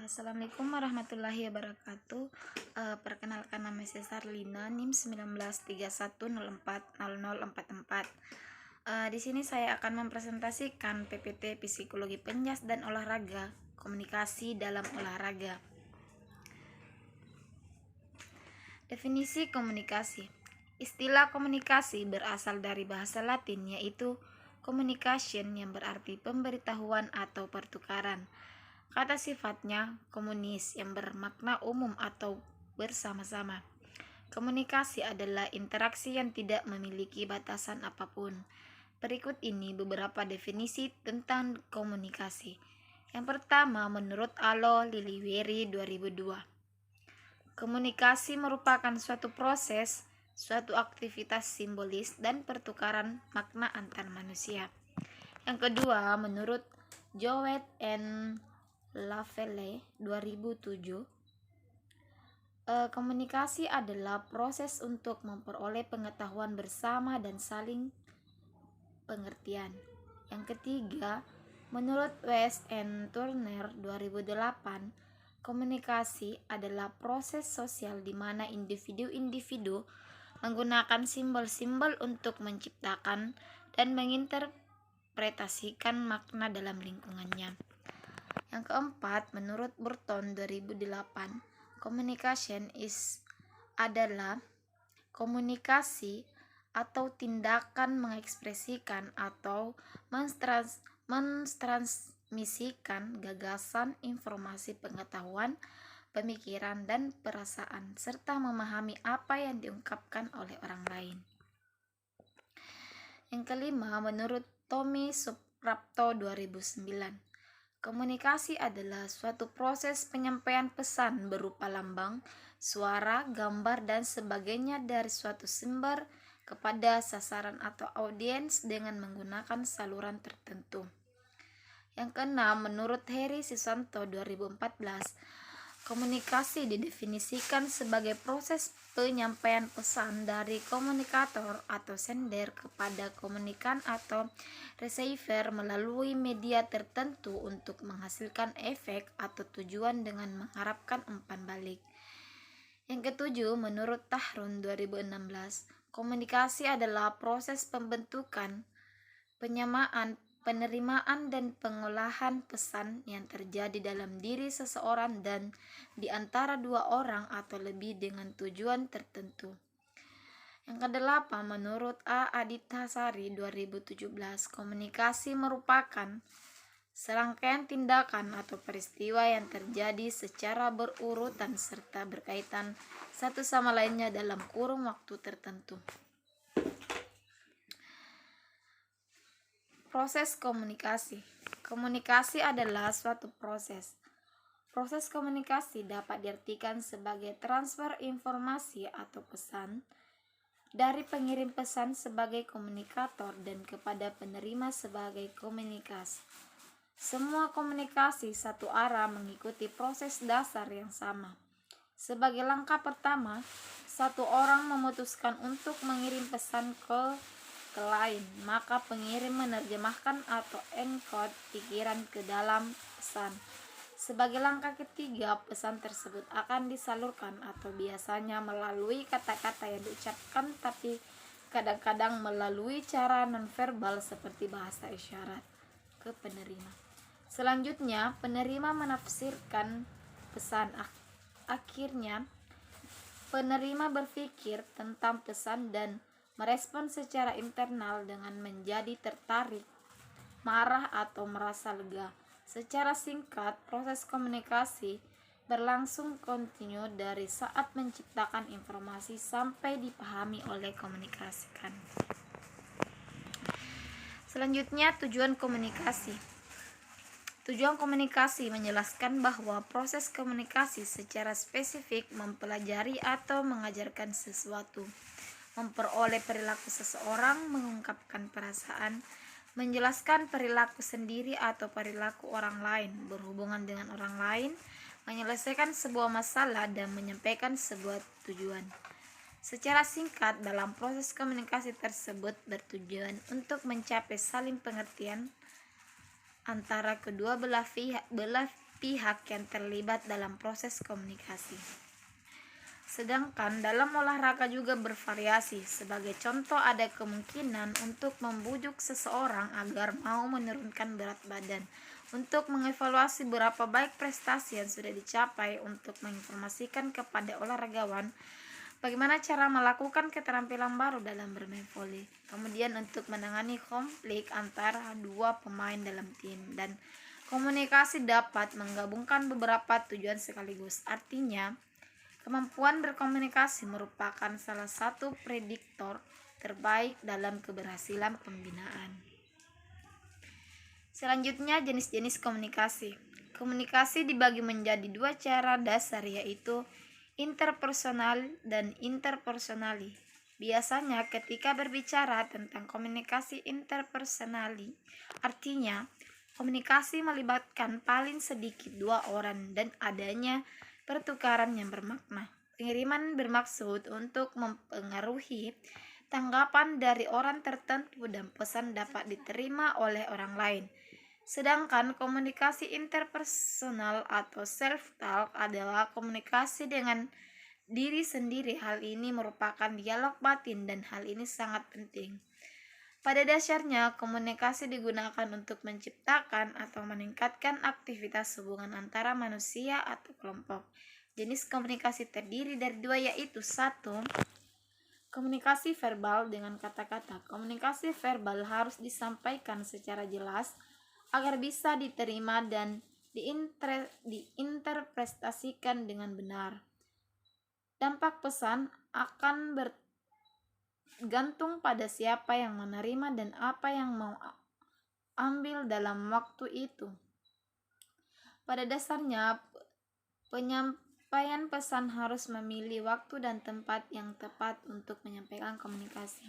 Assalamualaikum warahmatullahi wabarakatuh. Perkenalkan, nama saya Sarlina, NIM 1931040044. Di sini saya akan mempresentasikan PPT Psikologi Penjas dan Olahraga, Komunikasi dalam Olahraga. Definisi komunikasi. Istilah komunikasi berasal dari bahasa Latin, yaitu communication, yang berarti pemberitahuan atau pertukaran. Kata sifatnya komunis, yang bermakna umum atau bersama-sama. Komunikasi adalah interaksi yang tidak memiliki batasan apapun. Berikut ini beberapa definisi tentang komunikasi. Yang pertama, menurut Alo Liliweri 2002. Komunikasi merupakan suatu proses, suatu aktivitas simbolis dan pertukaran makna antar manusia. Yang kedua, menurut Jowett and Lavelle 2007, komunikasi adalah proses untuk memperoleh pengetahuan bersama dan saling pengertian. Yang ketiga, menurut West and Turner 2008, komunikasi adalah proses sosial di mana individu-individu menggunakan simbol-simbol untuk menciptakan dan menginterpretasikan makna dalam lingkungannya. Yang keempat, menurut Burton 2008, communication adalah komunikasi atau tindakan mengekspresikan atau mentransmisikan gagasan, informasi, pengetahuan, pemikiran, dan perasaan, serta memahami apa yang diungkapkan oleh orang lain. Yang kelima, menurut Tommy Suprapto 2009, komunikasi adalah suatu proses penyampaian pesan berupa lambang, suara, gambar, dan sebagainya dari suatu sumber kepada sasaran atau audiens dengan menggunakan saluran tertentu. Yang keenam, menurut Heri Susanto 2014, komunikasi didefinisikan sebagai proses penyampaian pesan dari komunikator atau sender kepada komunikan atau receiver melalui media tertentu untuk menghasilkan efek atau tujuan dengan mengharapkan umpan balik. Yang ketujuh, menurut Tahrun 2016, komunikasi adalah proses pembentukan, penyamaan, penerimaan, dan pengolahan pesan yang terjadi dalam diri seseorang dan di antara dua orang atau lebih dengan tujuan tertentu. Yang kedelapan, menurut A. Aditasari 2017, komunikasi merupakan serangkaian tindakan atau peristiwa yang terjadi secara berurutan serta berkaitan satu sama lainnya dalam kurun waktu tertentu. Proses komunikasi. Komunikasi adalah suatu proses. Proses komunikasi dapat diartikan sebagai transfer informasi atau pesan dari pengirim pesan sebagai komunikator dan kepada penerima sebagai komunikasi. Semua komunikasi satu arah mengikuti proses dasar yang sama. Sebagai langkah pertama, satu orang memutuskan untuk mengirim pesan ke lain, maka pengirim menerjemahkan atau encode pikiran ke dalam pesan. Sebagai langkah ketiga, pesan tersebut akan disalurkan atau biasanya melalui kata-kata yang diucapkan, tapi kadang-kadang melalui cara nonverbal seperti bahasa isyarat ke penerima. Selanjutnya, penerima menafsirkan pesan. Akhirnya, penerima berpikir tentang pesan dan merespon secara internal dengan menjadi tertarik, marah, atau merasa lega. Secara singkat, proses komunikasi berlangsung kontinu dari saat menciptakan informasi sampai dipahami oleh komunikasikan. Selanjutnya, tujuan komunikasi. Tujuan komunikasi menjelaskan bahwa proses komunikasi secara spesifik mempelajari atau mengajarkan sesuatu, memperoleh perilaku seseorang, mengungkapkan perasaan, menjelaskan perilaku sendiri atau perilaku orang lain, berhubungan dengan orang lain, menyelesaikan sebuah masalah, dan menyampaikan sebuah tujuan. Secara singkat, dalam proses komunikasi tersebut bertujuan untuk mencapai saling pengertian antara kedua belah pihak yang terlibat dalam proses komunikasi. Sedangkan dalam olahraga juga bervariasi. Sebagai contoh, ada kemungkinan untuk membujuk seseorang agar mau menurunkan berat badan, untuk mengevaluasi berapa baik prestasi yang sudah dicapai, untuk menginformasikan kepada olahragawan bagaimana cara melakukan keterampilan baru dalam bermain voli. Kemudian untuk menangani konflik antara dua pemain dalam tim, dan komunikasi dapat menggabungkan beberapa tujuan sekaligus. Artinya, kemampuan berkomunikasi merupakan salah satu prediktor terbaik dalam keberhasilan pembinaan. Selanjutnya, jenis-jenis komunikasi. Komunikasi dibagi menjadi dua cara dasar, yaitu interpersonal dan interpersonali. Biasanya ketika berbicara tentang komunikasi interpersonali, artinya komunikasi melibatkan paling sedikit dua orang dan adanya pertukaran yang bermakna. Pengiriman bermaksud untuk mempengaruhi tanggapan dari orang tertentu dan pesan dapat diterima oleh orang lain. Sedangkan komunikasi interpersonal atau self-talk adalah komunikasi dengan diri sendiri. Hal ini merupakan dialog batin dan hal ini sangat penting. Pada dasarnya, komunikasi digunakan untuk menciptakan atau meningkatkan aktivitas hubungan antara manusia atau kelompok. Jenis komunikasi terdiri dari dua, yaitu 1. Komunikasi verbal dengan kata-kata. Komunikasi verbal harus disampaikan secara jelas agar bisa diterima dan diinterpretasikan dengan benar. Dampak pesan akan bergantung pada siapa yang menerima dan apa yang mau ambil dalam waktu itu. Pada dasarnya, penyampaian pesan harus memilih waktu dan tempat yang tepat untuk menyampaikan komunikasi.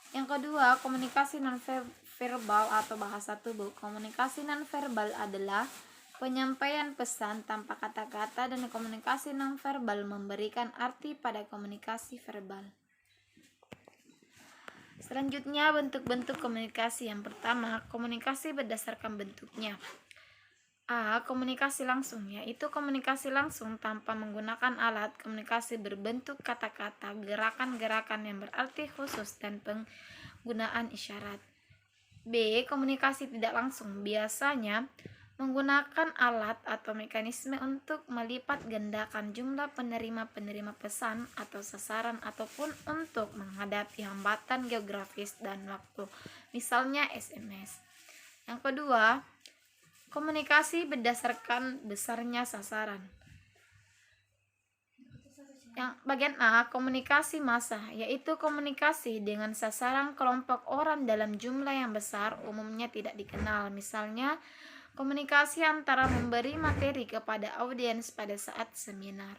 Yang kedua, komunikasi nonverbal atau bahasa tubuh. Komunikasi nonverbal adalah penyampaian pesan tanpa kata-kata, dan komunikasi nonverbal memberikan arti pada komunikasi verbal. Selanjutnya, bentuk-bentuk komunikasi. Yang pertama, komunikasi berdasarkan bentuknya. A. Komunikasi langsung, yaitu komunikasi langsung tanpa menggunakan alat. Komunikasi berbentuk kata-kata, gerakan-gerakan yang berarti khusus, dan penggunaan isyarat. B. Komunikasi tidak langsung, biasanya menggunakan alat atau mekanisme untuk melipat gandakan jumlah penerima-penerima pesan atau sasaran, ataupun untuk menghadapi hambatan geografis dan waktu, misalnya SMS. Yang kedua, komunikasi berdasarkan besarnya sasaran. Yang bagian A, komunikasi massa, yaitu komunikasi dengan sasaran kelompok orang dalam jumlah yang besar, umumnya tidak dikenal. Misalnya, komunikasi antara memberi materi kepada audiens pada saat seminar.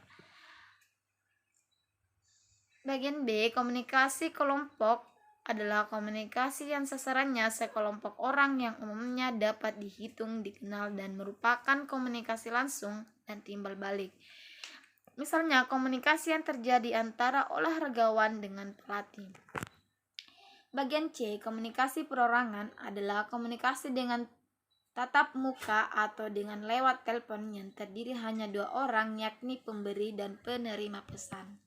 Bagian B, komunikasi kelompok adalah komunikasi yang sasarannya sekelompok orang yang umumnya dapat dihitung, dikenal, dan merupakan komunikasi langsung dan timbal balik. Misalnya, komunikasi yang terjadi antara olahragawan dengan pelatih. Bagian C, komunikasi perorangan adalah komunikasi dengan tatap muka atau dengan lewat telepon yang terdiri hanya dua orang, yakni pemberi dan penerima pesan.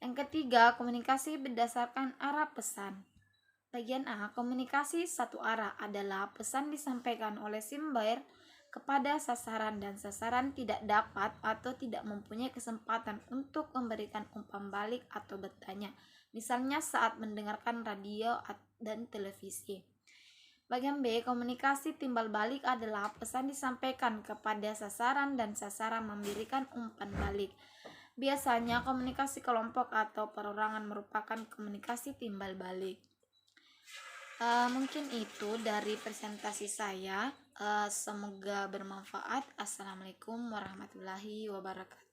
Yang ketiga, komunikasi berdasarkan arah pesan. Bagian A, komunikasi satu arah adalah pesan disampaikan oleh sumber kepada sasaran dan sasaran tidak dapat atau tidak mempunyai kesempatan untuk memberikan umpan balik atau bertanya, misalnya saat mendengarkan radio dan televisi. Bagian B, komunikasi timbal balik adalah pesan disampaikan kepada sasaran dan sasaran memberikan umpan balik. Biasanya komunikasi kelompok atau perorangan merupakan komunikasi timbal balik. Mungkin itu dari presentasi saya. Semoga bermanfaat. Assalamualaikum warahmatullahi wabarakatuh.